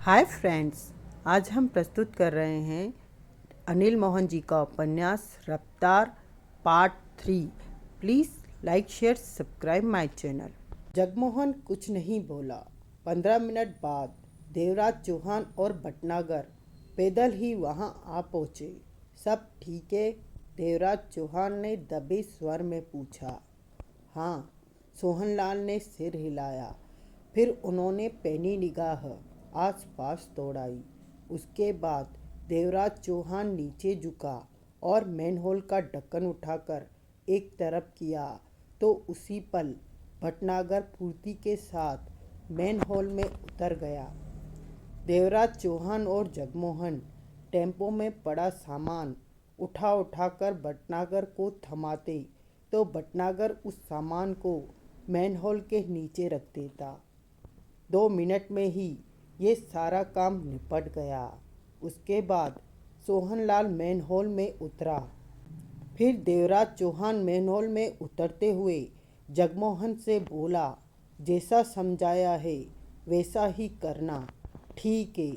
Hi friends, आज हम प्रस्तुत कर रहे हैं अनिल मोहन जी का उपन्यास रफ्तार part 3। Please like share subscribe my channel. Jagmohan कुछ नहीं बोला। 15 मिनट बाद देवराज चौहान और भटनागर पैदल ही वहां आ पहुंचे। सब ठीक है? देवराज चौहान ने दबे स्वर में पूछा। हाँ, सोहनलाल ने सिर हिलाया। फिर उन्होंने पैनी निगाह आस पास दौड़ाई। उसके बाद देवराज चौहान नीचे झुका और मैनहोल का ढक्कन उठाकर एक तरफ किया तो उसी पल भटनागर फुर्ती के साथ मैनहोल में उतर गया। देवराज चौहान और जगमोहन टेम्पो में पड़ा सामान उठा उठाकर भटनागर को थमाते तो भटनागर उस सामान को मैनहोल के नीचे रख देता। 2 मिनट में ही ये सारा काम निपट गया। उसके बाद सोहनलाल मैनहोल में उतरा। फिर देवराज चौहान मैनहोल में उतरते हुए जगमोहन से बोला, जैसा समझाया है वैसा ही करना। ठीक है।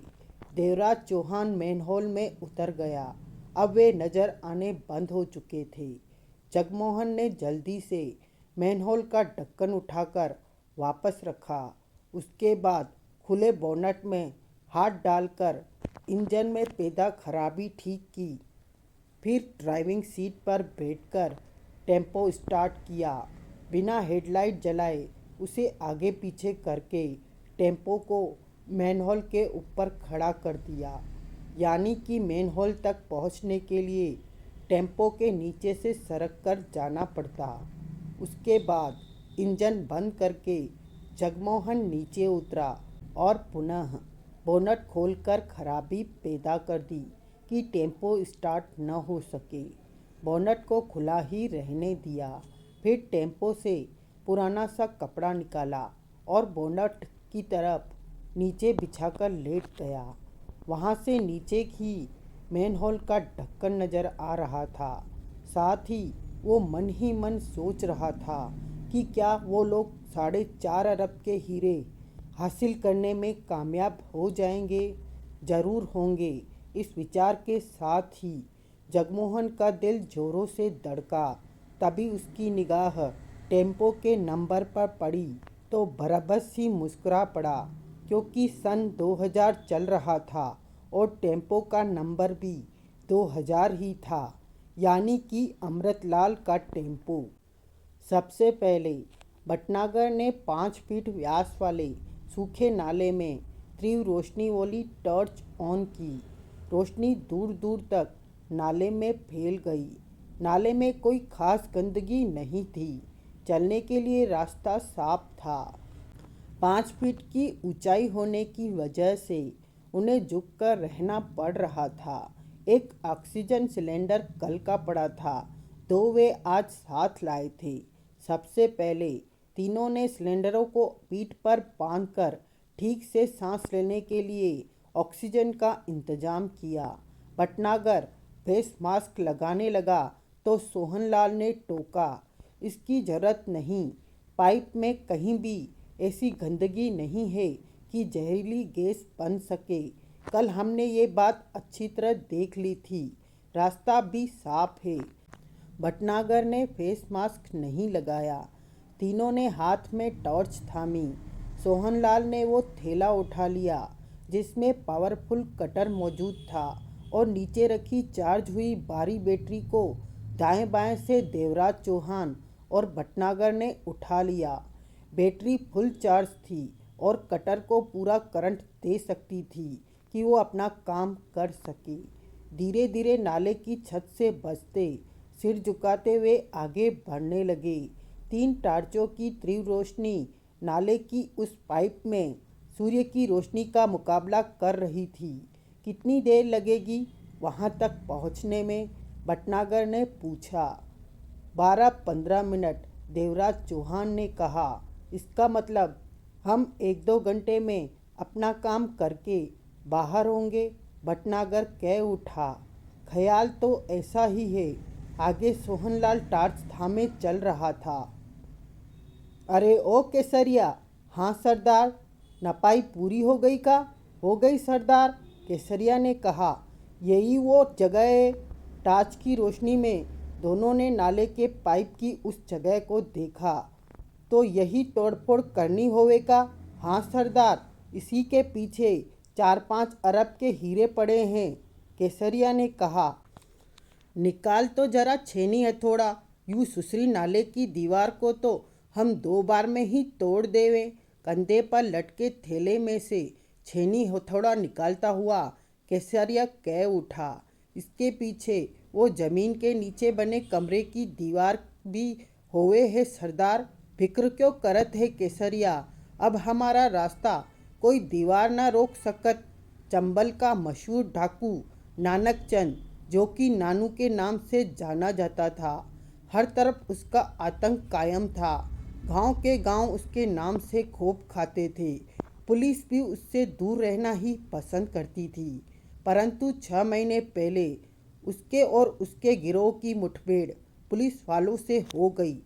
देवराज चौहान मैनहोल में उतर गया। अब वे नज़र आने बंद हो चुके थे। जगमोहन ने जल्दी से मैनहोल का ढक्कन उठाकर वापस रखा। उसके बाद खुले बोनट में हाथ डालकर इंजन में पैदा खराबी ठीक की। फिर ड्राइविंग सीट पर बैठकर टेम्पो स्टार्ट किया। बिना हेडलाइट जलाए उसे आगे पीछे करके टेम्पो को मैनहोल के ऊपर खड़ा कर दिया। यानी कि मैनहोल तक पहुंचने के लिए टेम्पो के नीचे से सरक कर जाना पड़ता। उसके बाद इंजन बंद करके जगमोहन नीचे उतरा और पुनः बोनट खोलकर खराबी पैदा कर दी कि टेम्पो स्टार्ट न हो सके। बोनट को खुला ही रहने दिया। फिर टेम्पो से पुराना सा कपड़ा निकाला और बोनट की तरफ नीचे बिछाकर लेट गया। वहाँ से नीचे ही मैनहोल का ढक्कन नज़र आ रहा था। साथ ही वो मन ही मन सोच रहा था कि क्या वो लोग 4.5 अरब के हीरे हासिल करने में कामयाब हो जाएंगे। ज़रूर होंगे। इस विचार के साथ ही जगमोहन का दिल जोरों से धड़का। तभी उसकी निगाह टेम्पो के नंबर पर पड़ी तो बरबस ही मुस्कुरा पड़ा, क्योंकि सन 2000 चल रहा था और टेम्पो का नंबर भी 2000 ही था, यानी कि अमृतलाल का टेम्पो। सबसे पहले भटनागर ने 5 फीट व्यास वाले सूखे नाले में तीव्र रोशनी वाली टॉर्च ऑन की। रोशनी दूर दूर तक नाले में फैल गई। नाले में कोई खास गंदगी नहीं थी। चलने के लिए रास्ता साफ था। 5 फीट की ऊंचाई होने की वजह से उन्हें झुककर रहना पड़ रहा था। एक ऑक्सीजन सिलेंडर कल का पड़ा था, तो वे आज साथ लाए थे। सबसे पहले तीनों ने सिलेंडरों को पीठ पर बांधकर ठीक से सांस लेने के लिए ऑक्सीजन का इंतजाम किया। भटनागर फेस मास्क लगाने लगा तो सोहनलाल ने टोका, इसकी ज़रूरत नहीं। पाइप में कहीं भी ऐसी गंदगी नहीं है कि जहरीली गैस बन सके। कल हमने ये बात अच्छी तरह देख ली थी। रास्ता भी साफ है। भटनागर ने फेस मास्क नहीं लगाया। तीनों ने हाथ में टॉर्च थामी। सोहनलाल ने वो थैला उठा लिया जिसमें पावरफुल कटर मौजूद था और नीचे रखी चार्ज हुई भारी बैटरी को दाएं बाएं से देवराज चौहान और भटनागर ने उठा लिया। बैटरी फुल चार्ज थी और कटर को पूरा करंट दे सकती थी कि वो अपना काम कर सके। धीरे धीरे नाले की छत से बचते सिर झुकाते हुए आगे बढ़ने लगे। 3 टार्चों की तीव्र रोशनी नाले की उस पाइप में सूर्य की रोशनी का मुकाबला कर रही थी। कितनी देर लगेगी वहां तक पहुंचने में? भटनागर ने पूछा। 12-15 मिनट, देवराज चौहान ने कहा। इसका मतलब हम 1-2 घंटे में अपना काम करके बाहर होंगे, भटनागर कह उठा। ख्याल तो ऐसा ही है। आगे सोहनलाल टार्च थामे चल रहा था। अरे ओ केसरिया, हाँ सरदार, नपाई पूरी हो गई का? हो गई सरदार, केसरिया ने कहा। यही वो जगह है। टार्च की रोशनी में दोनों ने नाले के पाइप की उस जगह को देखा। तो यही तोड़फोड़ करनी होवेगा। हाँ सरदार, इसी के पीछे 4-5 अरब के हीरे पड़े हैं, केसरिया ने कहा। निकाल तो जरा छेनी हथौड़ा। यूँ सुसरी नाले की दीवार को तो हम 2 बार में ही तोड़ देवे। कंधे पर लटके थैले में से छेनी हथौड़ा निकालता हुआ केसरिया कह उठा। इसके पीछे वो जमीन के नीचे बने कमरे की दीवार भी होवे है सरदार। फिक्र क्यों करत है केसरिया, अब हमारा रास्ता कोई दीवार ना रोक सकत। चंबल का मशहूर डाकू नानक चंद, जो कि नानू के नाम से जाना जाता था, हर तरफ उसका आतंक कायम था। गांव के गांव उसके नाम से खूब खाते थे। पुलिस भी उससे दूर रहना ही पसंद करती थी। परंतु 6 महीने पहले उसके और उसके गिरोह की मुठभेड़ पुलिस वालों से हो गई।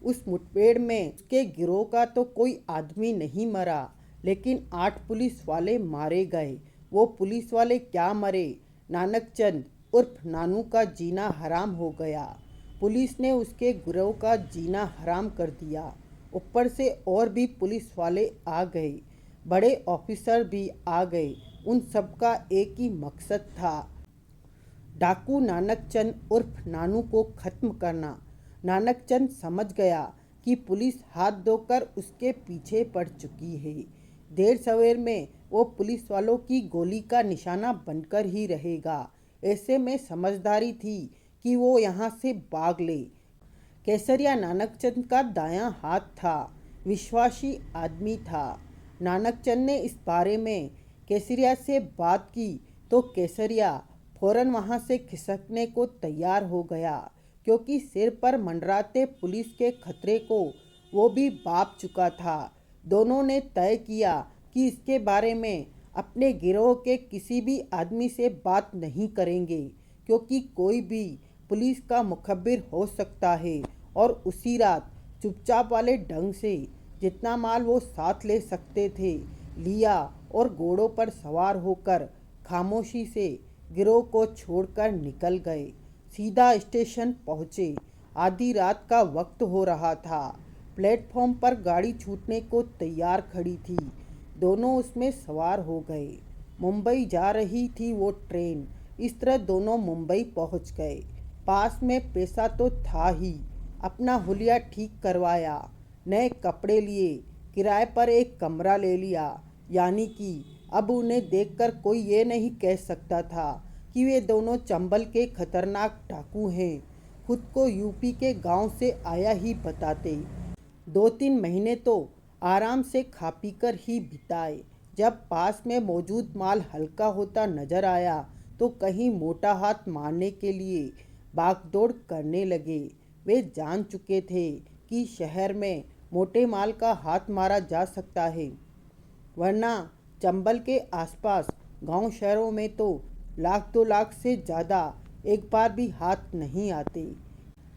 उस मुठभेड़ में उसके गिरोह का तो कोई आदमी नहीं मरा, लेकिन 8 पुलिस वाले मारे गए। वो पुलिस वाले क्या मरे, नानक चंद उर्फ नानू का जीना हराम हो गया। पुलिस ने उसके गिरोह का जीना हराम कर दिया। ऊपर से और भी पुलिस वाले आ गए, बड़े ऑफिसर भी आ गए। उन सबका एक ही मकसद था, डाकू नानक चंद उर्फ नानू को खत्म करना। नानक चंद समझ गया कि पुलिस हाथ धोकर उसके पीछे पड़ चुकी है। देर सवेर में वो पुलिस वालों की गोली का निशाना बनकर ही रहेगा। ऐसे में समझदारी थी कि वो यहाँ से भाग ले। केसरिया नानक चंद का दायां हाथ था, विश्वासी आदमी था। नानक चंद ने इस बारे में केसरिया से बात की तो केसरिया फौरन वहाँ से खिसकने को तैयार हो गया, क्योंकि सिर पर मंडराते पुलिस के खतरे को वो भी भाप चुका था। दोनों ने तय किया कि इसके बारे में अपने गिरोह के किसी भी आदमी से बात नहीं करेंगे, क्योंकि कोई भी पुलिस का मुखबिर हो सकता है। और उसी रात चुपचाप वाले ढंग से जितना माल वो साथ ले सकते थे लिया और घोड़ों पर सवार होकर खामोशी से गिरोह को छोड़कर निकल गए। सीधा स्टेशन पहुँचे। आधी रात का वक्त हो रहा था। प्लेटफॉर्म पर गाड़ी छूटने को तैयार खड़ी थी। दोनों उसमें सवार हो गए। मुंबई जा रही थी वो ट्रेन। इस तरह दोनों मुंबई पहुंच गए। पास में पैसा तो था ही। अपना हुलिया ठीक करवाया, नए कपड़े लिए, किराए पर एक कमरा ले लिया। यानी कि अब उन्हें देखकर कोई ये नहीं कह सकता था कि वे दोनों चंबल के खतरनाक डाकू हैं। खुद को यूपी के गांव से आया ही बताते। 2-3 महीने तो आराम से खा पी कर ही बिताए। जब पास में मौजूद माल हल्का होता नजर आया तो कहीं मोटा हाथ मारने के लिए भागदौड़ करने लगे। वे जान चुके थे कि शहर में मोटे माल का हाथ मारा जा सकता है, वरना चंबल के आसपास गांव शहरों में तो 1-2 लाख से ज़्यादा एक बार भी हाथ नहीं आते।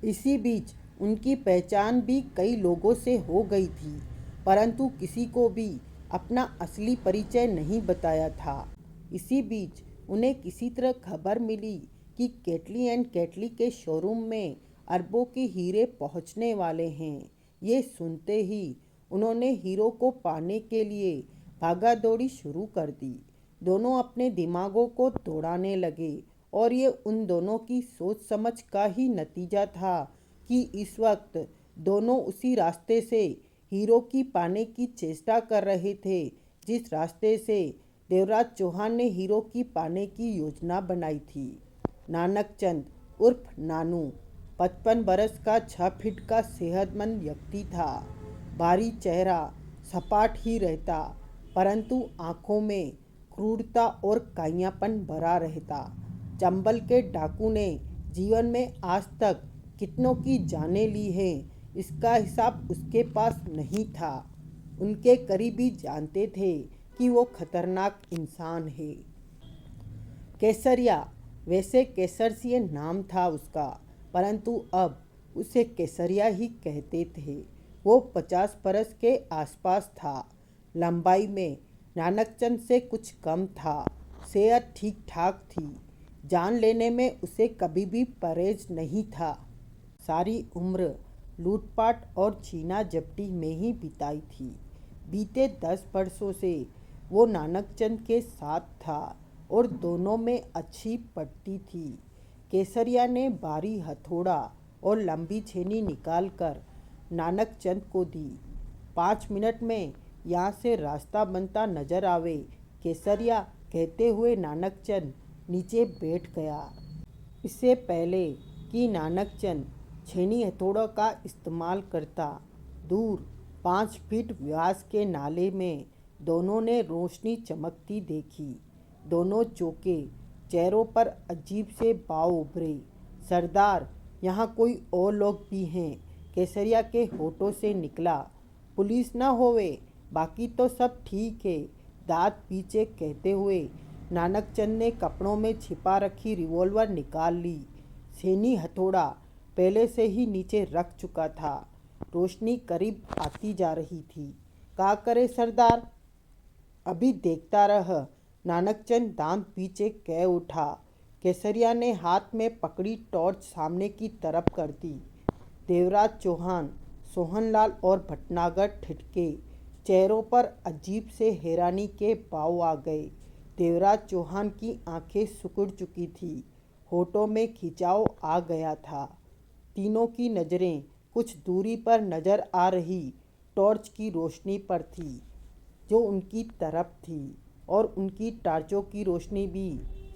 इसी बीच उनकी पहचान भी कई लोगों से हो गई थी, परंतु किसी को भी अपना असली परिचय नहीं बताया था। इसी बीच उन्हें किसी तरह खबर मिली कि केटली एंड केटली के शोरूम में अरबों के हीरे पहुंचने वाले हैं। ये सुनते ही उन्होंने हीरो को पाने के लिए भागा दौड़ी शुरू कर दी। दोनों अपने दिमागों को दौड़ाने लगे और ये उन दोनों की सोच समझ का ही नतीजा था कि इस वक्त दोनों उसी रास्ते से हीरो की पाने की चेष्टा कर रहे थे, जिस रास्ते से देवराज चौहान ने हीरो की पाने की योजना बनाई थी। नानक चंद उर्फ नानू 55 बरस का 6 फीट का सेहतमंद व्यक्ति था। भारी चेहरा, सपाट ही रहता, परंतु आँखों में क्रूरता और काइयापन भरा रहता। चंबल के डाकू ने जीवन में आज तक कितनों की जानें ली हैं, इसका हिसाब उसके पास नहीं था। उनके करीबी जानते थे कि वो खतरनाक इंसान है। केसरिया, वैसे केसरसिए नाम था उसका, परंतु अब उसे केसरिया ही कहते थे। वो 50 बरस के आसपास था। लंबाई में नानकचंद से कुछ कम था। सेहत ठीक ठाक थी। जान लेने में उसे कभी भी परहेज नहीं था। सारी उम्र लूटपाट और छीना झपटी में ही बिताई थी। बीते 10 वर्षों से वो नानकचंद के साथ था और दोनों में अच्छी पटती थी। केसरिया ने भारी हथौड़ा और लंबी छेनी निकालकर नानकचंद को दी। 5 मिनट में यहाँ से रास्ता बनता नजर आवे, केसरिया कहते हुए नानकचंद नीचे बैठ गया। इससे पहले कि नानकचंद छेनी हथौड़ा का इस्तेमाल करता, दूर 5 फीट व्यास के नाले में दोनों ने रोशनी चमकती देखी। दोनों चौंके, चेहरों पर अजीब से भाव उभरे। सरदार, यहाँ कोई और लोग भी हैं, केसरिया के होठों से निकला। पुलिस न होवे, बाकी तो सब ठीक है, दांत पीछे कहते हुए नानकचंद ने कपड़ों में छिपा रखी रिवॉल्वर निकाल ली। छेनी हथौड़ा पहले से ही नीचे रख चुका था। रोशनी करीब आती जा रही थी। क्या करे सरदार, अभी देखता रह, नानकचंद दांत पीछे कह उठा। केसरिया ने हाथ में पकड़ी टॉर्च सामने की तरफ कर दी। देवराज चौहान, सोहनलाल और भटनागर ठिठके। चेहरों पर अजीब से हैरानी के भाव आ गए। देवराज चौहान की आंखें सिकुड़ चुकी थी, होठों में खिंचाव आ गया था। तीनों की नज़रें कुछ दूरी पर नजर आ रही टॉर्च की रोशनी पर थी, जो उनकी तरफ थी, और उनकी टार्चों की रोशनी भी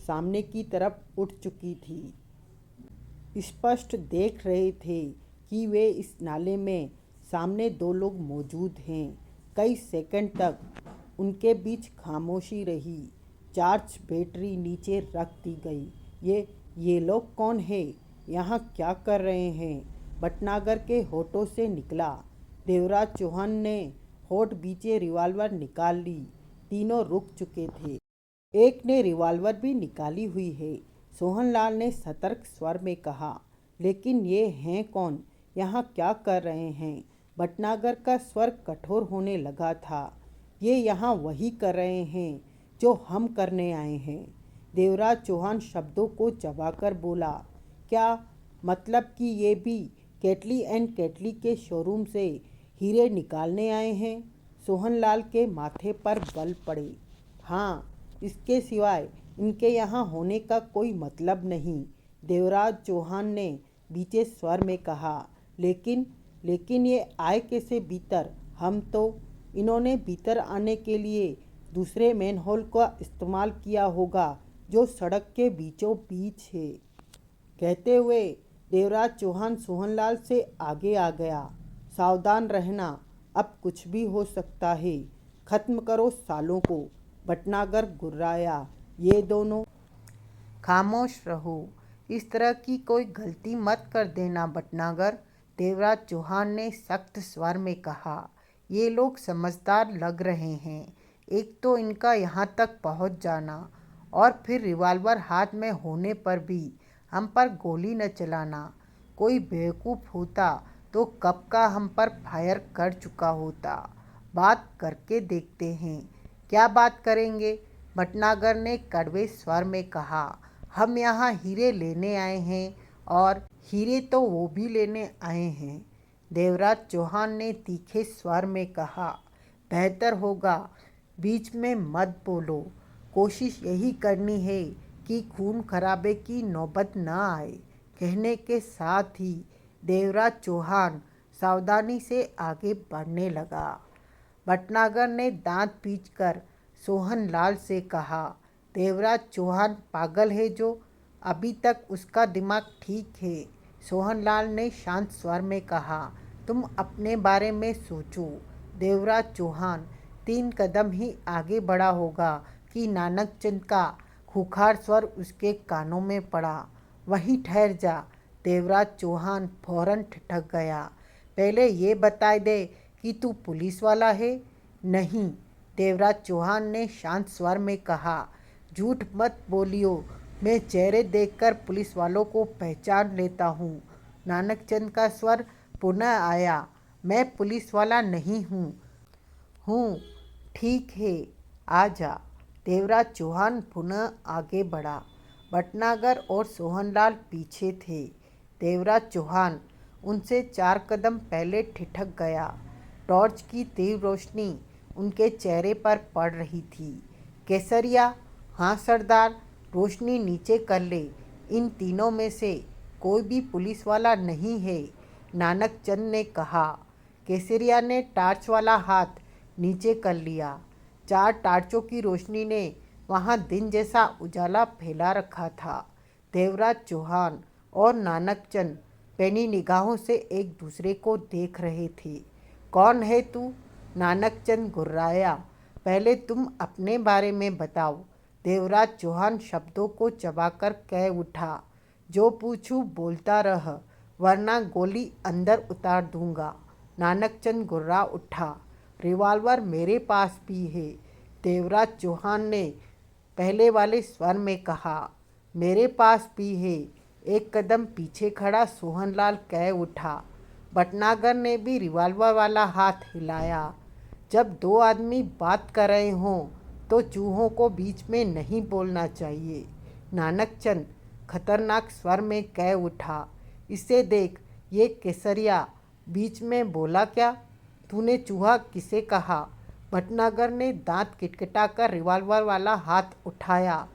सामने की तरफ उठ चुकी थी। स्पष्ट देख रहे थे कि वे इस नाले में सामने 2 लोग मौजूद हैं। कई सेकंड तक उनके बीच खामोशी रही। चार्ज बैटरी नीचे रख दी गई। ये लोग कौन है, यहाँ क्या कर रहे हैं, भटनागर के होठों से निकला। देवराज चौहान ने होठ बीचे रिवॉल्वर निकाल ली। तीनों रुक चुके थे। एक ने रिवॉल्वर भी निकाली हुई है, सोहनलाल ने सतर्क स्वर में कहा। लेकिन ये हैं कौन, यहाँ क्या कर रहे हैं? भटनागर का स्वर कठोर होने लगा था। ये यहाँ वही कर रहे हैं जो हम करने आए हैं। देवराज चौहान शब्दों को चबाकर बोला। क्या मतलब कि ये भी केटली एंड केटली के शोरूम से हीरे निकालने आए हैं? सोहनलाल के माथे पर बल पड़े। हाँ, इसके सिवाय इनके यहाँ होने का कोई मतलब नहीं, देवराज चौहान ने बीचे स्वर में कहा। लेकिन ये आए कैसे भीतर? हम तो इन्होंने भीतर आने के लिए दूसरे मैनहोल का इस्तेमाल किया होगा जो सड़क के बीचों बीच है। कहते हुए देवराज चौहान सोहनलाल से आगे आ गया। सावधान रहना, अब कुछ भी हो सकता है। खत्म करो सालों को, भटनागर गुर्राया। ये दोनों खामोश रहो, इस तरह की कोई गलती मत कर देना भटनागर, देवराज चौहान ने सख्त स्वर में कहा। ये लोग समझदार लग रहे हैं। एक तो इनका यहाँ तक पहुँच जाना, और फिर रिवॉल्वर हाथ में होने पर भी हम पर गोली न चलाना। कोई बेवकूफ़ होता तो कब का हम पर फायर कर चुका होता। बात करके देखते हैं। क्या बात करेंगे? भटनागर ने कड़वे स्वर में कहा। हम यहाँ हीरे लेने आए हैं, और हीरे तो वो भी लेने आए हैं, देवराज चौहान ने तीखे स्वर में कहा। बेहतर होगा बीच में मत बोलो। कोशिश यही करनी है कि खून खराबे की नौबत न आए। कहने के साथ ही देवराज चौहान सावधानी से आगे बढ़ने लगा। भटनागर ने दांत पीचकर सोहनलाल से कहा। देवराज चौहान पागल है जो, अभी तक उसका दिमाग ठीक है, सोहनलाल ने शांत स्वर में कहा। तुम अपने बारे में सोचो। देवराज चौहान 3 कदम ही आगे बढ़ा होगा कि नानकचंद का खूंखार स्वर उसके कानों में पड़ा। वहीं ठहर जा, देवराज चौहान फौरन ठिठक गया। पहले ये बता दे कि तू पुलिस वाला है। नहीं, देवराज चौहान ने शांत स्वर में कहा। झूठ मत बोलियो, मैं चेहरे देखकर पुलिस वालों को पहचान लेता हूँ। नानकचंद का स्वर पुनः आया। मैं पुलिस वाला नहीं हूँ। ठीक है, आजा। देवराज चौहान पुनः आगे बढ़ा। भटनागर और सोहनलाल पीछे थे। देवराज चौहान उनसे 4 कदम पहले ठिठक गया। टॉर्च की तीव्र रोशनी उनके चेहरे पर पड़ रही थी। केसरिया, हाँ सरदार, रोशनी नीचे कर ले। इन तीनों में से कोई भी पुलिस वाला नहीं है, नानक चंद ने कहा। केसरिया ने टार्च वाला हाथ नीचे कर लिया। 4 टार्चों की रोशनी ने वहाँ दिन जैसा उजाला फैला रखा था। देवराज चौहान और नानक चंद पैनी निगाहों से एक दूसरे को देख रहे थे। कौन है तू? नानक चंद गुर्राया। पहले तुम अपने बारे में बताओ। देवराज चौहान शब्दों को चबाकर कह उठा। जो पूछूं बोलता रह, वरना गोली अंदर उतार दूंगा। नानक चंद गुर्रा उठा। रिवॉल्वर मेरे पास भी है, देवराज चौहान ने पहले वाले स्वर में कहा। मेरे पास भी है, एक कदम पीछे खड़ा सोहनलाल कह उठा। भटनागर ने भी रिवॉल्वर वाला हाथ हिलाया। जब 2 आदमी बात कर रहे हों तो चूहों को बीच में नहीं बोलना चाहिए, नानक चंद खतरनाक स्वर में कह उठा। इसे देख, ये केसरिया बीच में बोला क्या? तूने चूहा किसे कहा? भटनागर ने दांत किटकिटाकर रिवॉल्वर वाला हाथ उठाया।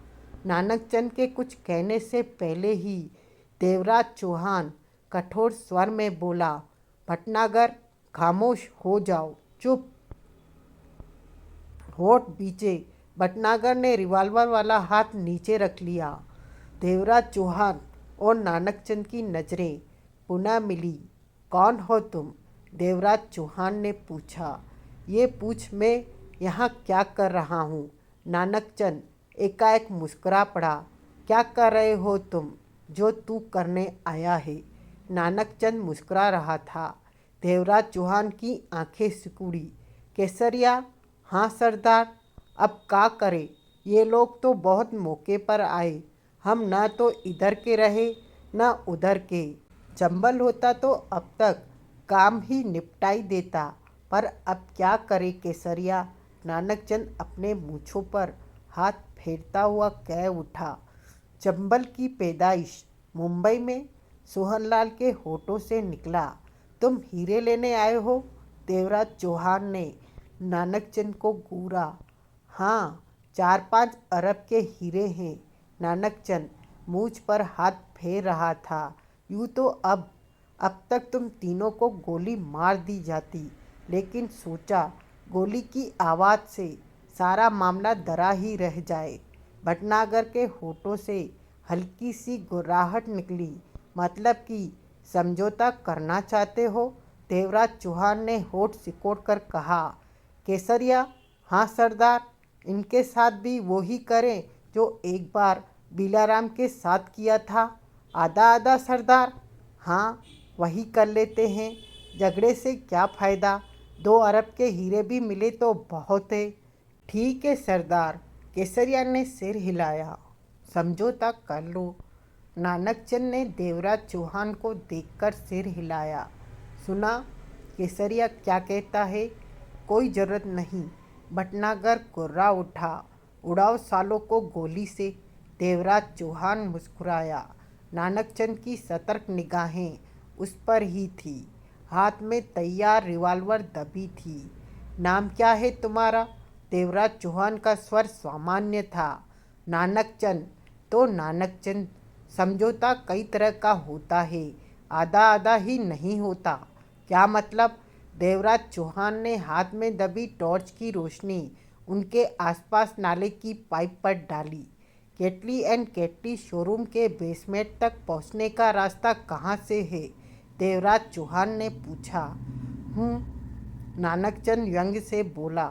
नानक चंद के कुछ कहने से पहले ही देवराज चौहान कठोर स्वर में बोला। भटनागर, खामोश हो जाओ, चुप। होठ बीचे। भटनागर ने रिवॉल्वर वाला हाथ नीचे रख लिया। देवराज चौहान और नानक चंद की नज़रें पुनः मिली। कौन हो तुम? देवराज चौहान ने पूछा। ये पूछ मैं यहाँ क्या कर रहा हूँ? नानक चंद एकाएक मुस्कुरा पड़ा। क्या कर रहे हो तुम जो तू करने आया है? नानक चंद मुस्कुरा रहा था। देवराज चौहान की आंखें सिकुड़ी। केसरिया, हाँ सरदार, अब क्या करें? ये लोग तो बहुत मौके पर आए। हम न तो इधर के रहे न उधर के। चंबल होता तो अब तक काम ही निपटाई देता, पर अब क्या करे केसरिया? नानक चंद अपने मूँछों पर हाथ फेरता हुआ कह उठा। चंबल की पैदाइश मुंबई में? सोहनलाल के होठों से निकला। तुम हीरे लेने आए हो? देवराज चौहान ने नानक चंद को घूरा। हाँ, 4-5 अरब के हीरे हैं। नानक चंद मूछ पर हाथ फेर रहा था। यूँ तो अब तक तुम तीनों को गोली मार दी जाती, लेकिन सोचा गोली की आवाज़ से सारा मामला डरा ही रह जाए। भटनागर के होठों से हल्की सी गुर्राहट निकली। मतलब कि समझौता करना चाहते हो? देवराज चौहान ने होठ सिकोड़ कर कहा। केसरिया, हाँ सरदार, इनके साथ भी वो ही करें जो एक बार बीलाराम के साथ किया था। आधा आधा सरदार। हाँ, वही कर लेते हैं। झगड़े से क्या फ़ायदा? 2 अरब के हीरे भी मिले तो बहुत है। ठीक है सरदार, केसरिया ने सिर हिलाया। समझौता कर लो। नानक चंद ने देवराज चौहान को देखकर सिर हिलाया। सुना केसरिया क्या कहता है? कोई ज़रूरत नहीं। भटनागर कुर्रा उठा। उड़ाओ सालों को गोली से। देवराज चौहान मुस्कुराया। नानक चंद की सतर्क निगाहें उस पर ही थी। हाथ में तैयार रिवॉल्वर दबी थी। नाम क्या है तुम्हारा? देवराज चौहान का स्वर सामान्य था। नानक चंद। तो नानक चंद। समझौता कई तरह का होता है, आधा आधा ही नहीं होता। क्या मतलब? देवराज चौहान ने हाथ में दबी टॉर्च की रोशनी उनके आसपास नाले की पाइप पर डाली। केटली एंड केटली शोरूम के बेसमेंट तक पहुंचने का रास्ता कहाँ से है? देवराज चौहान ने पूछा। नानक चंद व्यंग्य से बोला।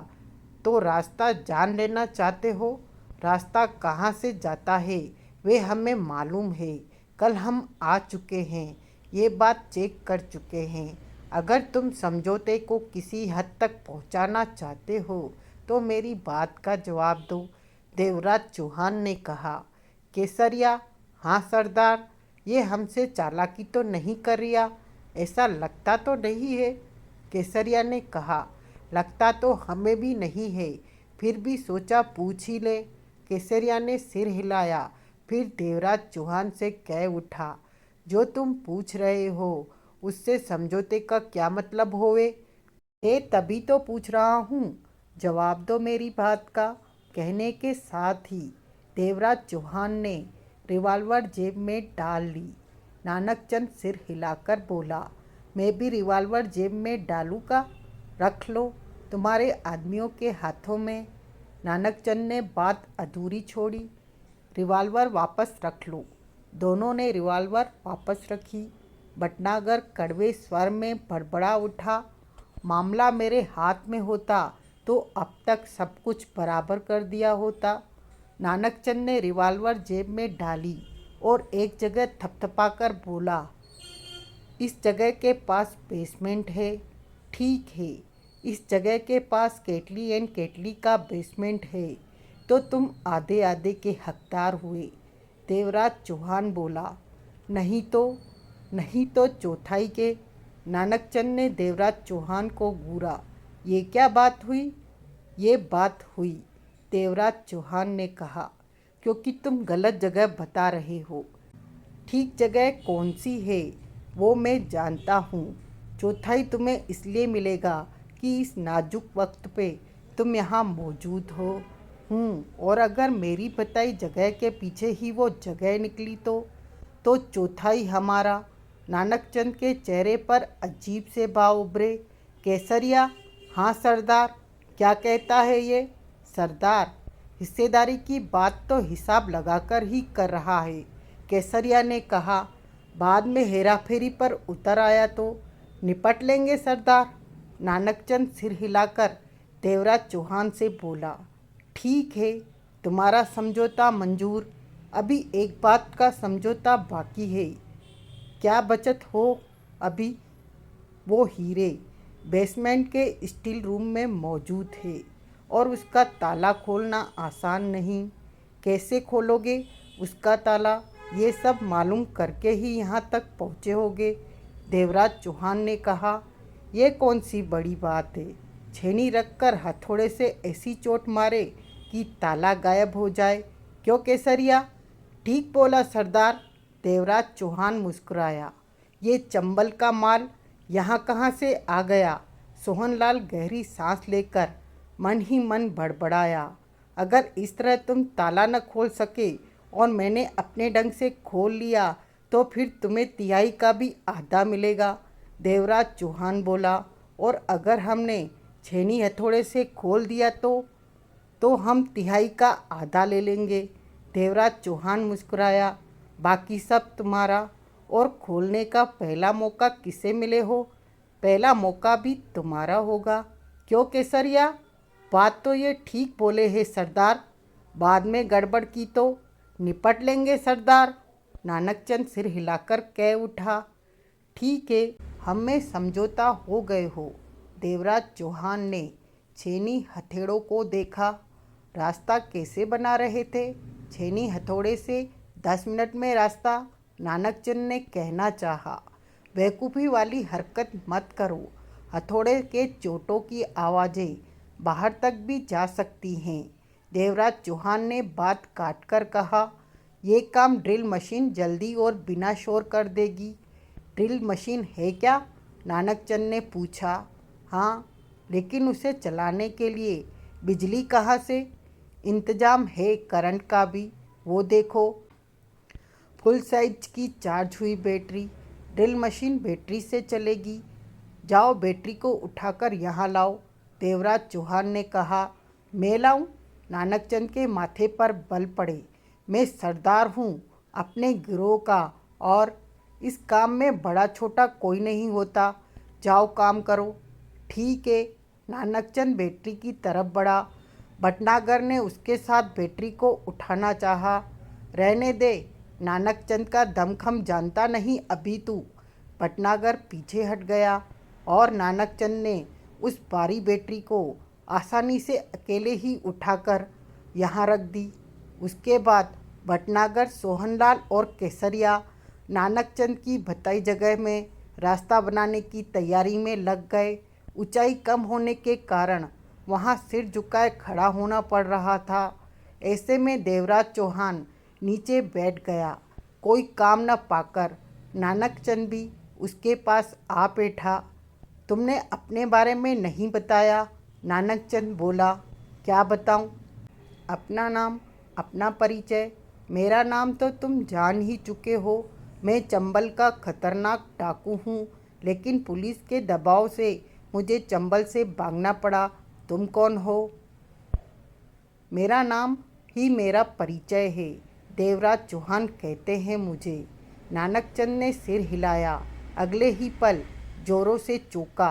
तो रास्ता जान लेना चाहते हो? रास्ता कहाँ से जाता है वे हमें मालूम है। कल हम आ चुके हैं, ये बात चेक कर चुके हैं। अगर तुम समझौते को किसी हद तक पहुंचाना चाहते हो तो मेरी बात का जवाब दो, देवराज चौहान ने कहा। केसरिया, हाँ सरदार, ये हमसे चालाकी तो नहीं कर रिया? ऐसा लगता तो नहीं है, केसरिया ने कहा। लगता तो हमें भी नहीं है, फिर भी सोचा पूछ ही ले। केसरिया ने सिर हिलाया। फिर देवराज चौहान से कह उठा, जो तुम पूछ रहे हो उससे समझौते का क्या मतलब होवे? तभी तो पूछ रहा हूँ, जवाब दो मेरी बात का। कहने के साथ ही देवराज चौहान ने रिवॉल्वर जेब में डाल ली। नानकचंद सिर हिलाकर बोला, मैं भी रिवॉल्वर जेब में डालूं का? रख लो तुम्हारे आदमियों के हाथों में। नानकचंद ने बात अधूरी छोड़ी। रिवॉल्वर वापस रख लो। दोनों ने रिवॉल्वर वापस रखी। भटनागर कड़वे स्वर में बड़बड़ा उठा, मामला मेरे हाथ में होता तो अब तक सब कुछ बराबर कर दिया होता। नानकचंद ने रिवॉल्वर जेब में डाली और एक जगह थपथपाकर बोला, इस जगह के पास बेसमेंट है। ठीक है, इस जगह के पास केटली एंड केटली का बेसमेंट है, तो तुम आधे आधे के हकदार हुए। देवराज चौहान बोला, नहीं तो चौथाई के। नानकचंद ने देवराज चौहान को घूरा। ये क्या बात हुई? ये बात हुई, देवराज चौहान ने कहा, क्योंकि तुम गलत जगह बता रहे हो। ठीक जगह कौन सी है वो मैं जानता हूँ। चौथाई तुम्हें इसलिए मिलेगा कि इस नाजुक वक्त पे तुम यहाँ मौजूद हो। और अगर मेरी बताई जगह के पीछे ही वो जगह निकली तो चौथाई हमारा। नानकचंद के चेहरे पर अजीब से भाव उभरे। केसरिया, हाँ सरदार, क्या कहता है ये? सरदार, हिस्सेदारी की बात तो हिसाब लगाकर ही कर रहा है, केसरिया ने कहा। बाद में हेराफेरी पर उतर आया तो निपट लेंगे सरदार। नानकचंद सिर हिलाकर देवराज चौहान से बोला, ठीक है, तुम्हारा समझौता मंजूर। अभी एक बात का समझौता बाकी है। क्या बचत हो अभी? वो हीरे बेसमेंट के स्टील रूम में मौजूद है और उसका ताला खोलना आसान नहीं। कैसे खोलोगे उसका ताला? ये सब मालूम करके ही यहाँ तक पहुँचे होगे। देवराज चौहान ने कहा, ये कौन सी बड़ी बात है? छेनी रखकर हथौड़े से ऐसी चोट मारे कि ताला गायब हो जाए। क्यों केसरिया? ठीक बोला सरदार। देवराज चौहान मुस्कुराया। ये चंबल का माल यहाँ कहाँ से आ गया? सोहनलाल गहरी सांस लेकर मन ही मन बड़बड़ाया, अगर इस तरह तुम ताला न खोल सके और मैंने अपने ढंग से खोल लिया तो फिर तुम्हें तिहाई का भी आधा मिलेगा। देवराज चौहान बोला, और अगर हमने छेनी हथौड़े से खोल दिया तो हम तिहाई का आधा ले लेंगे। देवराज चौहान मुस्कुराया, बाकी सब तुम्हारा। और खोलने का पहला मौका किसे मिले हो? पहला मौका भी तुम्हारा होगा। क्यों केसरिया? बात तो ये ठीक बोले हैं सरदार, बाद में गड़बड़ की तो निपट लेंगे सरदार। नानकचंद सिर हिलाकर कह उठा, ठीक है, हम में समझौता हो गए हो। देवराज चौहान ने छेनी हथौड़ों को देखा। रास्ता कैसे बना रहे थे? छेनी हथौड़े से 10 मिनट में रास्ता। नानकचंद ने कहना चाहा, बेवकूफ़ी वाली हरकत मत करो। हथौड़े के चोटों की आवाज़ें बाहर तक भी जा सकती हैं। देवराज चौहान ने बात काटकर कहा, ये काम ड्रिल मशीन जल्दी और बिना शोर कर देगी। ड्रिल मशीन है क्या? नानकचंद ने पूछा। हाँ, लेकिन उसे चलाने के लिए बिजली कहाँ से? इंतजाम है करंट का भी, वो देखो। फुल साइज की चार्ज हुई बैटरी। ड्रिल मशीन बैटरी से चलेगी। जाओ बैटरी को उठाकर यहाँ लाओ। देवराज चौहान ने कहा। मैं लाऊं? नानकचंद के माथे पर बल पड़े। मैं सरदार हूँ अपने गिरोह का, और इस काम में बड़ा छोटा कोई नहीं होता। जाओ काम करो। ठीक है। नानकचंद बैटरी की तरफ बढ़ा। भटनागर ने उसके साथ बैटरी को उठाना चाहा। रहने दे, नानकचंद का दमखम जानता नहीं अभी तू। भटनागर पीछे हट गया और नानकचंद ने उस भारी बैटरी को आसानी से अकेले ही उठाकर यहाँ रख दी। उसके बाद भटनागर, सोहनलाल और केसरिया नानकचंद की बताई जगह में रास्ता बनाने की तैयारी में लग गए। ऊंचाई कम होने के कारण वहाँ सिर झुकाए खड़ा होना पड़ रहा था। ऐसे में देवराज चौहान नीचे बैठ गया। कोई काम न पाकर नानकचंद भी उसके पास आ बैठा। तुमने अपने बारे में नहीं बताया, नानकचंद बोला। क्या बताऊं? अपना नाम, अपना परिचय। मेरा नाम तो तुम जान ही चुके हो। मैं चंबल का खतरनाक डाकू हूँ, लेकिन पुलिस के दबाव से मुझे चंबल से भागना पड़ा। तुम कौन हो? मेरा नाम ही मेरा परिचय है। देवराज चौहान कहते हैं मुझे। नानकचंद ने सिर हिलाया। अगले ही पल जोरों से चौंका।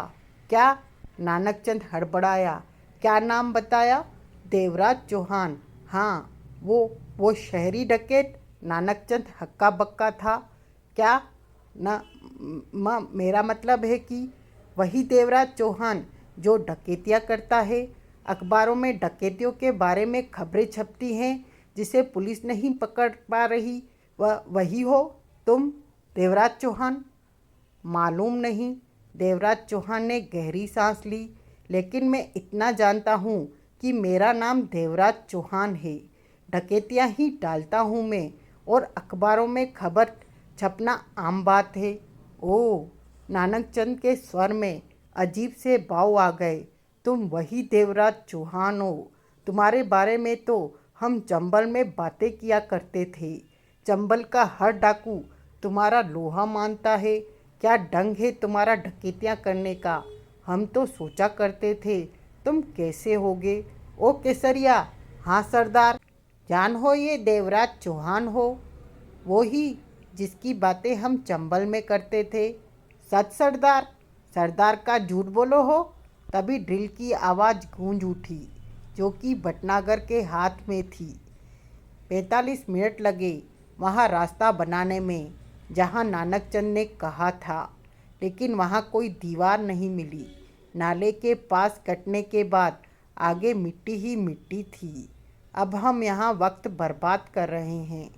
क्या? नानकचंद हड़बड़ाया। क्या नाम बताया? देवराज चौहान। हाँ, वो शहरी डकैत। नानकचंद हक्का बक्का था। क्या? न मेरा मतलब है कि वही देवराज चौहान जो डकैतियाँ करता है। अखबारों में डकैतियों के बारे में खबरें छपती हैं, जिसे पुलिस नहीं पकड़ पा रही। वही हो तुम, देवराज चौहान? मालूम नहीं। देवराज चौहान ने गहरी सांस ली। लेकिन मैं इतना जानता हूँ कि मेरा नाम देवराज चौहान है। डकैतियाँ ही डालता हूँ मैं, और अखबारों में खबर छपना आम बात है। ओह! नानकचंद के स्वर में अजीब से भाव आ गए। तुम वही देवराज चौहान हो। तुम्हारे बारे में तो हम चंबल में बातें किया करते थे। चंबल का हर डाकू तुम्हारा लोहा मानता है। क्या ढंग है तुम्हारा डकैतियाँ करने का। हम तो सोचा करते थे तुम कैसे होगे। ओ केसरिया! हाँ सरदार। जान हो, ये देवराज चौहान हो, वो ही जिसकी बातें हम चंबल में करते थे। सच सरदार? सरदार का झूठ बोलो हो। तभी ड्रिल की आवाज़ गूंज उठी, जो कि भटनागर के हाथ में थी। 45 मिनट लगे वहाँ रास्ता बनाने में, जहाँ नानकचंद ने कहा था, लेकिन वहाँ कोई दीवार नहीं मिली। नाले के पास कटने के बाद आगे मिट्टी ही मिट्टी थी। अब हम यहाँ वक्त बर्बाद कर रहे हैं,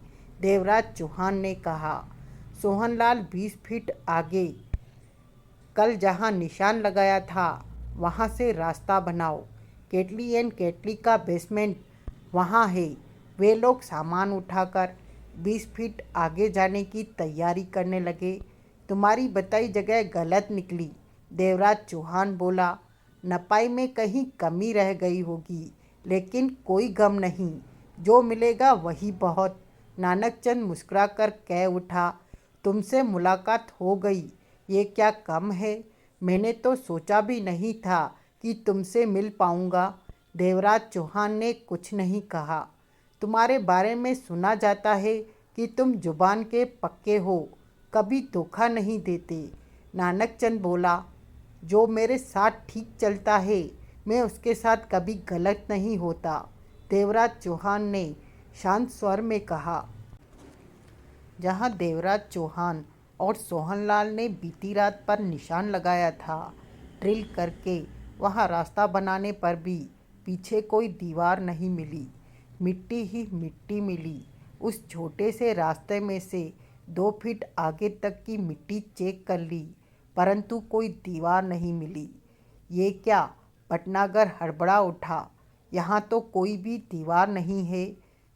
देवराज चौहान ने कहा। सोहनलाल 20 फीट आगे कल जहाँ निशान लगाया था, वहाँ से रास्ता बनाओ। केटली एंड केटली का बेसमेंट वहाँ है। वे लोग सामान उठाकर 20 फीट आगे जाने की तैयारी करने लगे। तुम्हारी बताई जगह गलत निकली, देवराज चौहान बोला। नपाई में कहीं कमी रह गई होगी, लेकिन कोई गम नहीं, जो मिलेगा वही बहुत। नानकचंद मुस्कुराकर कह उठा। तुमसे मुलाकात हो गई, ये क्या कम है? मैंने तो सोचा भी नहीं था कि तुमसे मिल पाऊँगा। देवराज चौहान ने कुछ नहीं कहा। तुम्हारे बारे में सुना जाता है कि तुम जुबान के पक्के हो, कभी धोखा नहीं देते। नानकचंद बोला। जो मेरे साथ ठीक चलता है, मैं उसके साथ कभी गलत नहीं होता, देवराज चौहान ने शांत स्वर में कहा। जहाँ देवराज चौहान और सोहनलाल ने बीती रात पर निशान लगाया था ड्रिल करके, वहाँ रास्ता बनाने पर भी पीछे कोई दीवार नहीं मिली। मिट्टी ही मिट्टी मिली। उस छोटे से रास्ते में से 2 फीट आगे तक की मिट्टी चेक कर ली, परंतु कोई दीवार नहीं मिली। ये क्या? भटनागर हड़बड़ा उठा। यहाँ तो कोई भी दीवार नहीं है।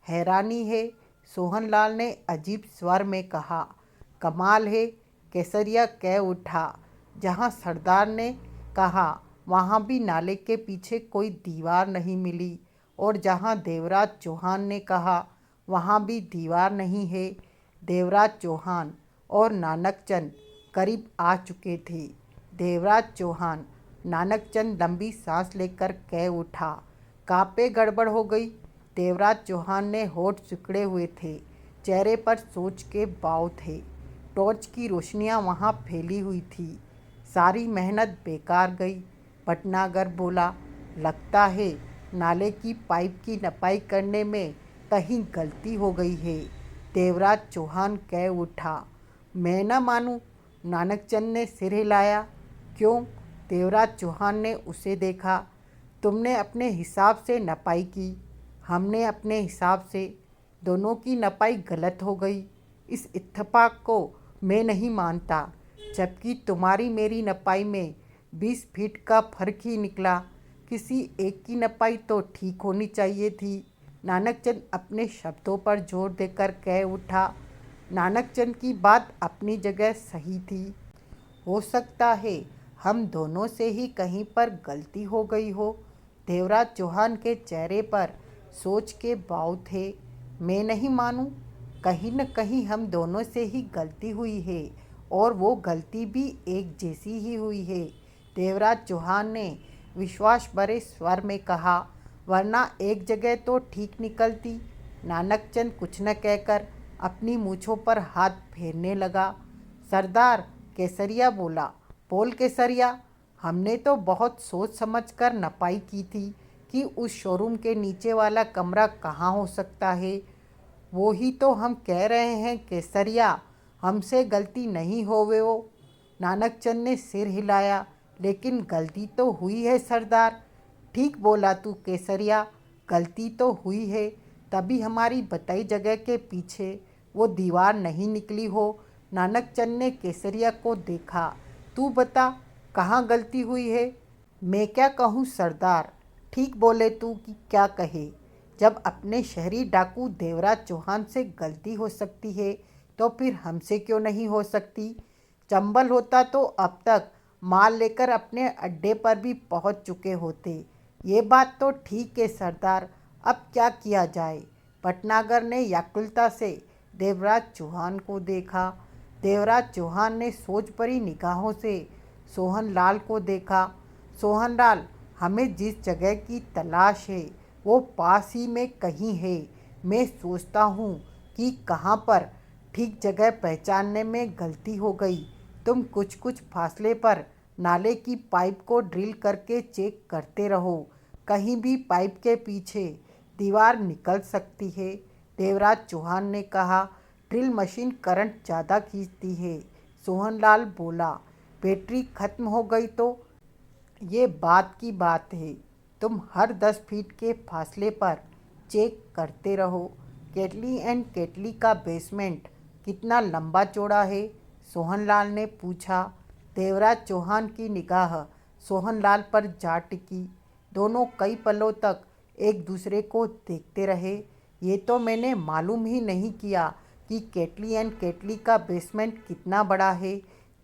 हैरानी है, सोहनलाल ने अजीब स्वर में कहा। कमाल है, केसरिया कह उठा। जहाँ सरदार ने कहा, वहाँ भी नाले के पीछे कोई दीवार नहीं मिली, और जहाँ देवराज चौहान ने कहा, वहाँ भी दीवार नहीं है। देवराज चौहान और नानकचंद करीब आ चुके थे। देवराज चौहान। नानकचंद लंबी सांस लेकर कह उठा। कापे गड़बड़ हो गई। देवराज चौहान ने होठ सिकुड़े हुए थे, चेहरे पर सोच के भाव थे। टॉर्च की रोशनियां वहां फैली हुई थी। सारी मेहनत बेकार गई, भटनागर बोला। लगता है नाले की पाइप की नपाई करने में कहीं गलती हो गई है, देवराज चौहान कह उठा। मैं न मानूं, नानकचंद ने सिर हिलाया। क्यों? देवराज चौहान ने उसे देखा। तुमने अपने हिसाब से नपाई की, हमने अपने हिसाब से। दोनों की नपाई गलत हो गई। इस इत्तेफाक को मैं नहीं मानता, जबकि तुम्हारी मेरी नपाई में 20 फीट का फर्क ही निकला। किसी एक की नपाई तो ठीक होनी चाहिए थी। नानकचंद अपने शब्दों पर जोर देकर कह उठा। नानकचंद की बात अपनी जगह सही थी। हो सकता है हम दोनों से ही कहीं पर गलती हो गई हो। देवराज चौहान के चेहरे पर सोच के भाव थे। मैं नहीं मानूं, कहीं न कहीं हम दोनों से ही गलती हुई है और वो गलती भी एक जैसी ही हुई है। देवराज चौहान ने विश्वास भरे स्वर में कहा, वरना एक जगह तो ठीक निकलती। नानकचंद कुछ न कहकर अपनी मूछों पर हाथ फेरने लगा। सरदार, केसरिया बोला। बोल केसरिया, हमने तो बहुत सोच समझ कर नपाई की थी कि उस शोरूम के नीचे वाला कमरा कहाँ हो सकता है। वो ही तो हम कह रहे हैं केसरिया, हमसे गलती नहीं होवे वो। नानकचंद ने सिर हिलाया। लेकिन गलती तो हुई है सरदार। ठीक बोला तू केसरिया, गलती तो हुई है, तभी हमारी बताई जगह के पीछे वो दीवार नहीं निकली हो। नानकचंद ने केसरिया को देखा। तू बता, कहाँ गलती हुई है? मैं क्या कहूँ सरदार, ठीक बोले तू कि क्या कहे। जब अपने शहरी डाकू देवराज चौहान से गलती हो सकती है तो फिर हमसे क्यों नहीं हो सकती। चंबल होता तो अब तक माल लेकर अपने अड्डे पर भी पहुंच चुके होते। ये बात तो ठीक है सरदार, अब क्या किया जाए। भटनागर ने व्याकुलता से देवराज चौहान को देखा। देवराज चौहान ने सोच भरी निगाहों से सोहनलाल को देखा। सोहनलाल, हमें जिस जगह की तलाश है वो पास ही में कहीं है। मैं सोचता हूँ कि कहाँ पर। ठीक जगह पहचानने में गलती हो गई। तुम कुछ कुछ फासले पर नाले की पाइप को ड्रिल करके चेक करते रहो, कहीं भी पाइप के पीछे दीवार निकल सकती है। देवराज चौहान ने कहा, ड्रिल मशीन करंट ज़्यादा खींचती है। सोहनलाल बोला, बैटरी खत्म हो गई तो? ये बात की बात है, तुम हर 10 फीट के फासले पर चेक करते रहो। केटली एंड केटली का बेसमेंट कितना लंबा चौड़ा है? सोहनलाल ने पूछा। देवराज चौहान की निगाह सोहनलाल पर जा टिकी। दोनों कई पलों तक एक दूसरे को देखते रहे। ये तो मैंने मालूम ही नहीं किया कि केटली एंड केटली का बेसमेंट कितना बड़ा है।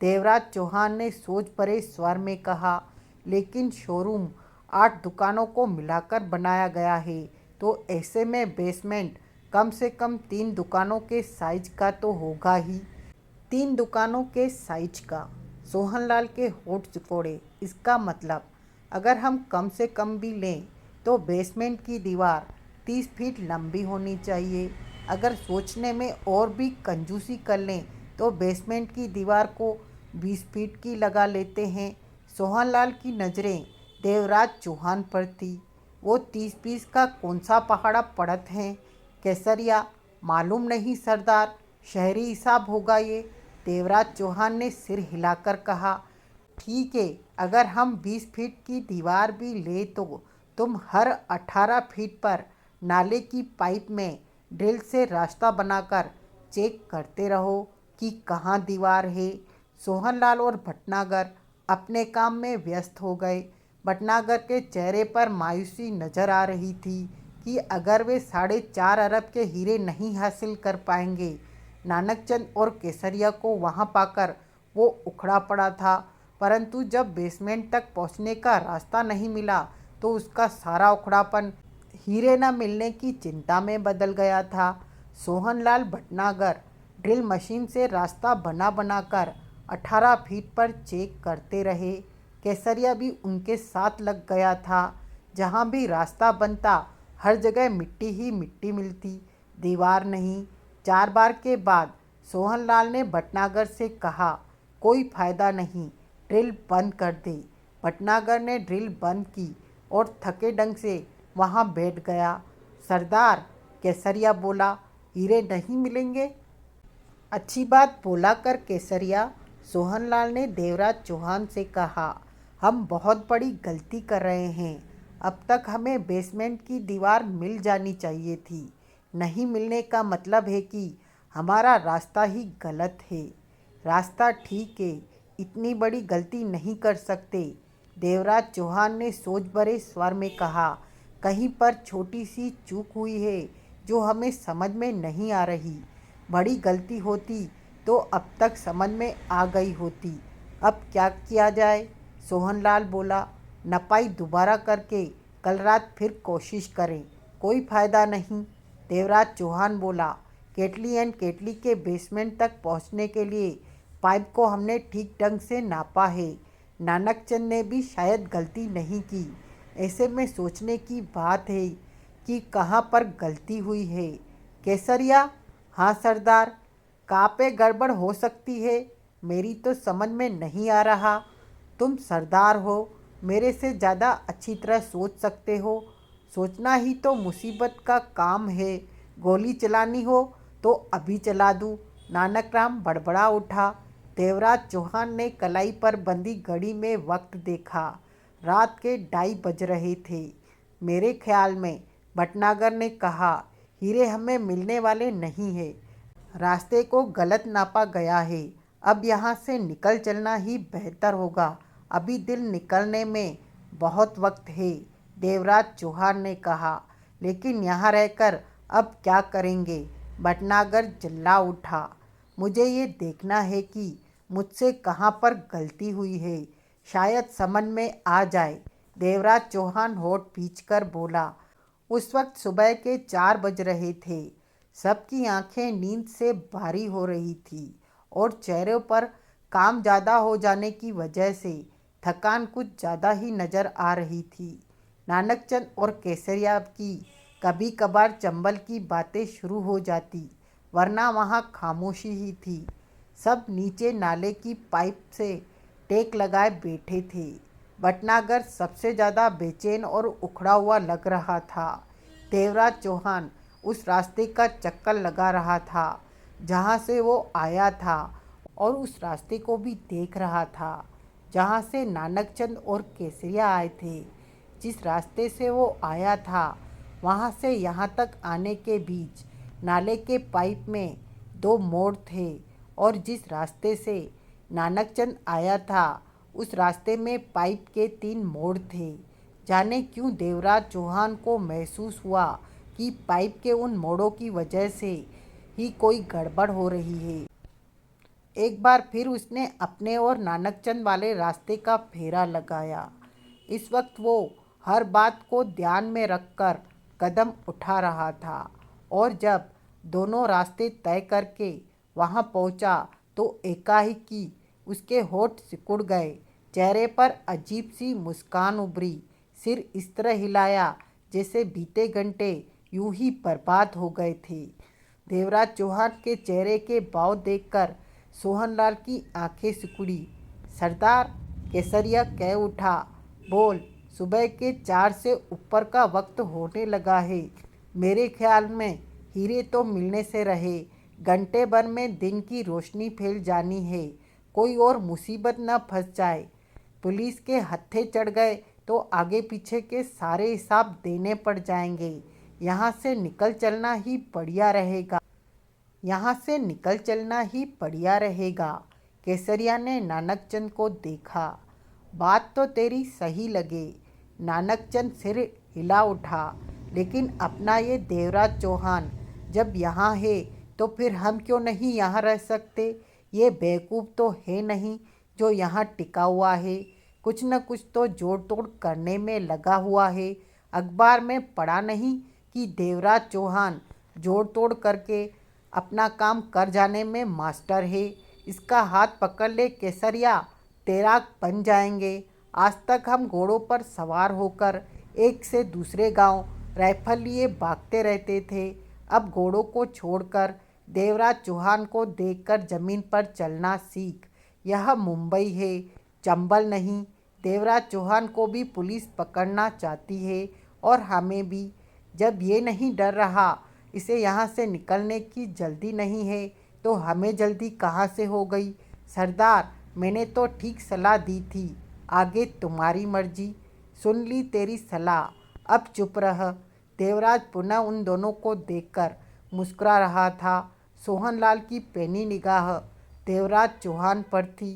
देवराज चौहान ने सोच भरे स्वर में कहा, लेकिन शोरूम 8 दुकानों को मिलाकर बनाया गया है, तो ऐसे में बेसमेंट कम से कम 3 दुकानों के साइज का तो होगा ही। 3 दुकानों के साइज का? सोहनलाल के होठ सिकोड़े। इसका मतलब अगर हम कम से कम भी लें तो बेसमेंट की दीवार 30 फीट लंबी होनी चाहिए। अगर सोचने में और भी कंजूसी कर लें तो बेसमेंट की दीवार को 20 फीट की लगा लेते हैं। सोहनलाल की नज़रें देवराज चौहान पर थी। वो 30-20 का कौन सा पहाड़ा पड़त हैं केसरिया? मालूम नहीं सरदार, शहरी हिसाब होगा ये। देवराज चौहान ने सिर हिलाकर कहा, ठीक है, अगर हम 20 फीट की दीवार भी ले तो तुम हर 18 फीट पर नाले की पाइप में ड्रिल से रास्ता बनाकर चेक करते रहो कि कहाँ दीवार है। सोहनलाल और भटनागर अपने काम में व्यस्त हो गए। भटनागर के चेहरे पर मायूसी नजर आ रही थी कि अगर वे 4.5 अरब के हीरे नहीं हासिल कर पाएंगे। नानकचंद और केसरिया को वहां पाकर वो उखड़ा पड़ा था, परंतु जब बेसमेंट तक पहुंचने का रास्ता नहीं मिला तो उसका सारा उखड़ापन हीरे न मिलने की चिंता में बदल गया था। सोहनलाल भटनागर ड्रिल मशीन से रास्ता बनाकर 18 फीट पर चेक करते रहे। केसरिया भी उनके साथ लग गया था। जहाँ भी रास्ता बनता हर जगह मिट्टी ही मिट्टी मिलती, दीवार नहीं। 4 बार के बाद सोहनलाल ने भटनागर से कहा, कोई फायदा नहीं, ड्रिल बंद कर दे। भटनागर ने ड्रिल बंद की और थके ढंग से वहां बैठ गया। सरदार, केसरिया बोला, हीरे नहीं मिलेंगे? अच्छी बात बोला कर केसरिया, सोहनलाल ने देवराज चौहान से कहा। हम बहुत बड़ी गलती कर रहे हैं। अब तक हमें बेसमेंट की दीवार मिल जानी चाहिए थी। नहीं मिलने का मतलब है कि हमारा रास्ता ही गलत है। रास्ता ठीक है, इतनी बड़ी गलती नहीं कर सकते। देवराज चौहान ने सोच भरे स्वर में कहा। कहीं पर छोटी सी चूक हुई है जो हमें समझ में नहीं आ रही। बड़ी गलती होती तो अब तक समझ में आ गई होती। अब क्या किया जाए? सोहनलाल बोला। नपाई दोबारा करके कल रात फिर कोशिश करें, कोई फ़ायदा नहीं। देवराज चौहान बोला। केटली एंड केटली के बेसमेंट तक पहुंचने के लिए पाइप को हमने ठीक ढंग से नापा है। नानकचंद ने भी शायद गलती नहीं की। ऐसे में सोचने की बात है कि कहाँ पर गलती हुई है। केसरिया? हाँ सरदार। कहाँ पे गड़बड़ हो सकती है? मेरी तो समझ में नहीं आ रहा। तुम सरदार हो, मेरे से ज़्यादा अच्छी तरह सोच सकते हो। सोचना ही तो मुसीबत का काम है। गोली चलानी हो तो अभी चला दूँ। नानकराम बड़बड़ा उठा। देवराज चौहान ने कलाई पर बंधी घड़ी में वक्त देखा। रात के 2:30 बज रहे थे। मेरे ख्याल में, भटनागर ने कहा, हीरे हमें मिलने वाले नहीं है। रास्ते को गलत नापा गया है। अब यहाँ से निकल चलना ही बेहतर होगा। अभी दिल निकलने में बहुत वक्त है, देवराज चौहान ने कहा। लेकिन यहाँ रहकर अब क्या करेंगे? भटनागर चिल्ला उठा। मुझे ये देखना है कि मुझसे कहाँ पर गलती हुई है। शायद समझ में आ जाए। देवराज चौहान होठ खींचकर बोला। उस वक्त सुबह के 4 बज रहे थे। सबकी आंखें नींद से भारी हो रही थी और चेहरों पर काम ज़्यादा हो जाने की वजह से थकान कुछ ज़्यादा ही नज़र आ रही थी। नानकचंद और केसरिया की कभी कभार चंबल की बातें शुरू हो जाती, वरना वहाँ खामोशी ही थी। सब नीचे नाले की पाइप से टेक लगाए बैठे थे। भटनागर सबसे ज़्यादा बेचैन और उखड़ा हुआ लग रहा था। देवराज चौहान उस रास्ते का चक्कर लगा रहा था जहाँ से वो आया था और उस रास्ते को भी देख रहा था जहाँ से नानकचंद और केसरिया आए थे। जिस रास्ते से वो आया था वहाँ से यहाँ तक आने के बीच नाले के पाइप में 2 मोड़ थे और जिस रास्ते से नानकचंद आया था उस रास्ते में पाइप के 3 मोड़ थे। जाने क्यों देवराज चौहान को महसूस हुआ कि पाइप के उन मोड़ों की वजह से ही कोई गड़बड़ हो रही है। एक बार फिर उसने अपने और नानकचंद वाले रास्ते का फेरा लगाया। इस वक्त वो हर बात को ध्यान में रखकर कदम उठा रहा था और जब दोनों रास्ते तय करके वहाँ पहुँचा तो एकाएकी उसके होठ सिकुड़ गए। चेहरे पर अजीब सी मुस्कान उभरी। सिर इस तरह हिलाया जैसे बीते घंटे यूं ही बर्बाद हो गए थे। देवराज चौहान के चेहरे के भाव देखकर सोहनलाल की आंखें सिकुड़ी। सरदार, केसरिया कह उठा। बोल। सुबह के 4 से ऊपर का वक्त होने लगा है। मेरे ख्याल में हीरे तो मिलने से रहे। घंटे भर में दिन की रोशनी फैल जानी है। कोई और मुसीबत न फंस जाए। पुलिस के हत्थे चढ़ गए तो आगे पीछे के सारे हिसाब देने पड़ जाएंगे। यहाँ से निकल चलना ही बढ़िया रहेगा। यहाँ से निकल चलना ही बढ़िया रहेगा। केसरिया ने नानकचंद को देखा। बात तो तेरी सही लगे। नानकचंद सिर हिला उठा। लेकिन अपना ये देवराज चौहान जब यहाँ है तो फिर हम क्यों नहीं यहाँ रह सकते? ये बेवकूफ़ तो है नहीं जो यहाँ टिका हुआ है। कुछ न कुछ तो जोड़ तोड़ करने में लगा हुआ है। अखबार में पढ़ा नहीं कि देवराज चौहान जोड़ तोड़ करके अपना काम कर जाने में मास्टर है। इसका हाथ पकड़ ले केसरिया, तेरा बन जाएंगे। आज तक हम घोड़ों पर सवार होकर एक से दूसरे गांव राइफल लिए भागते रहते थे। अब घोड़ों को छोड़कर देवराज चौहान को देखकर ज़मीन पर चलना सीख। यह मुंबई है, चंबल नहीं। देवराज चौहान को भी पुलिस पकड़ना चाहती है और हमें भी। जब ये नहीं डर रहा, इसे यहाँ से निकलने की जल्दी नहीं है, तो हमें जल्दी कहाँ से हो गई? सरदार, मैंने तो ठीक सलाह दी थी, आगे तुम्हारी मर्जी। सुन ली तेरी सलाह, अब चुप रह। देवराज पुनः उन दोनों को देखकर मुस्कुरा रहा था। सोहनलाल की पैनी निगाह देवराज चौहान पर थी।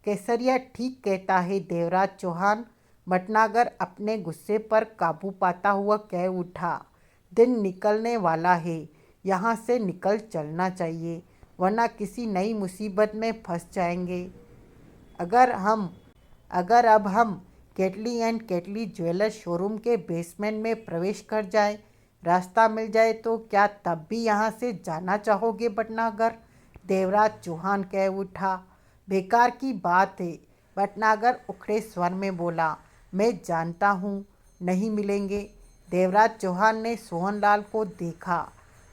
केसरिया ठीक कहता है देवराज चौहान, भटनागर अपने गुस्से पर काबू पाता हुआ कह उठा, दिन निकलने वाला है, यहाँ से निकल चलना चाहिए, वरना किसी नई मुसीबत में फंस जाएंगे। अगर अब हम केटली एंड केटली ज्वेलर्स शोरूम के बेसमेंट में प्रवेश कर जाएं, रास्ता मिल जाए तो क्या तब भी यहाँ से जाना चाहोगे भटनागर? देवराज चौहान कह उठा। बेकार की बात है, भटनागर उखड़े स्वर में बोला। मैं जानता हूँ नहीं मिलेंगे। देवराज चौहान ने सोहनलाल को देखा।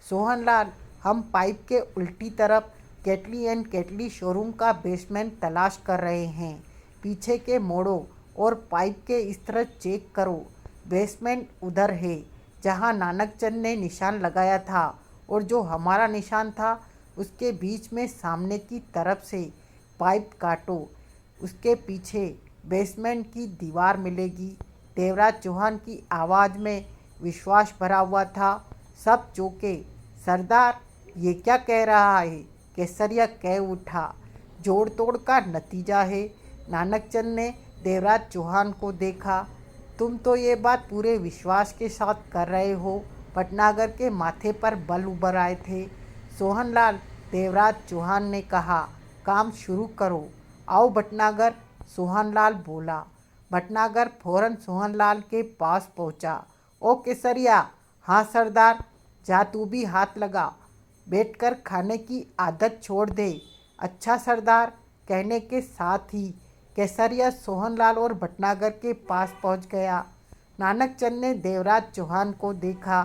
सोहनलाल, हम पाइप के उल्टी तरफ केटली एंड केटली शोरूम का बेसमेंट तलाश कर रहे हैं। पीछे के मोड़ो और पाइप के इस तरह चेक करो। बेसमेंट उधर है जहाँ नानकचंद ने निशान लगाया था, और जो हमारा निशान था उसके बीच में सामने की तरफ से पाइप काटो, उसके पीछे बेसमेंट की दीवार मिलेगी। देवराज चौहान की आवाज़ में विश्वास भरा हुआ था। सब चौंके। सरदार, ये क्या कह रहा है? केसरिया कह उठा। जोड़ तोड़ का नतीजा है। नानकचंद ने देवराज चौहान को देखा। तुम तो ये बात पूरे विश्वास के साथ कर रहे हो। भटनागर के माथे पर बल उभर आए थे। सोहनलाल, देवराज चौहान ने कहा, काम शुरू करो। आओ भटनागर, सोहनलाल बोला। भटनागर फौरन सोहनलाल के पास पहुंचा। ओ केसरिया। हाँ सरदार, जा तू भी हाथ लगा। बैठकर खाने की आदत छोड़ दे। अच्छा सरदार। कहने के साथ ही केसरिया सोहनलाल और भटनागर के पास पहुंच गया। नानकचंद ने देवराज चौहान को देखा।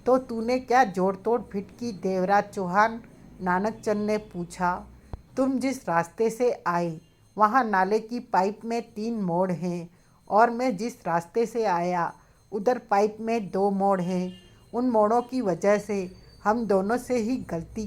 तो तूने क्या जोड़ तोड़ फिट की देवराज चौहान? नानकचंद ने पूछा। तुम जिस रास्ते से आए वहाँ नाले की पाइप में 3 मोड़ हैं, और मैं जिस रास्ते से आया उधर पाइप में 2 मोड़ हैं। उन मोड़ों की वजह से हम दोनों से ही गलती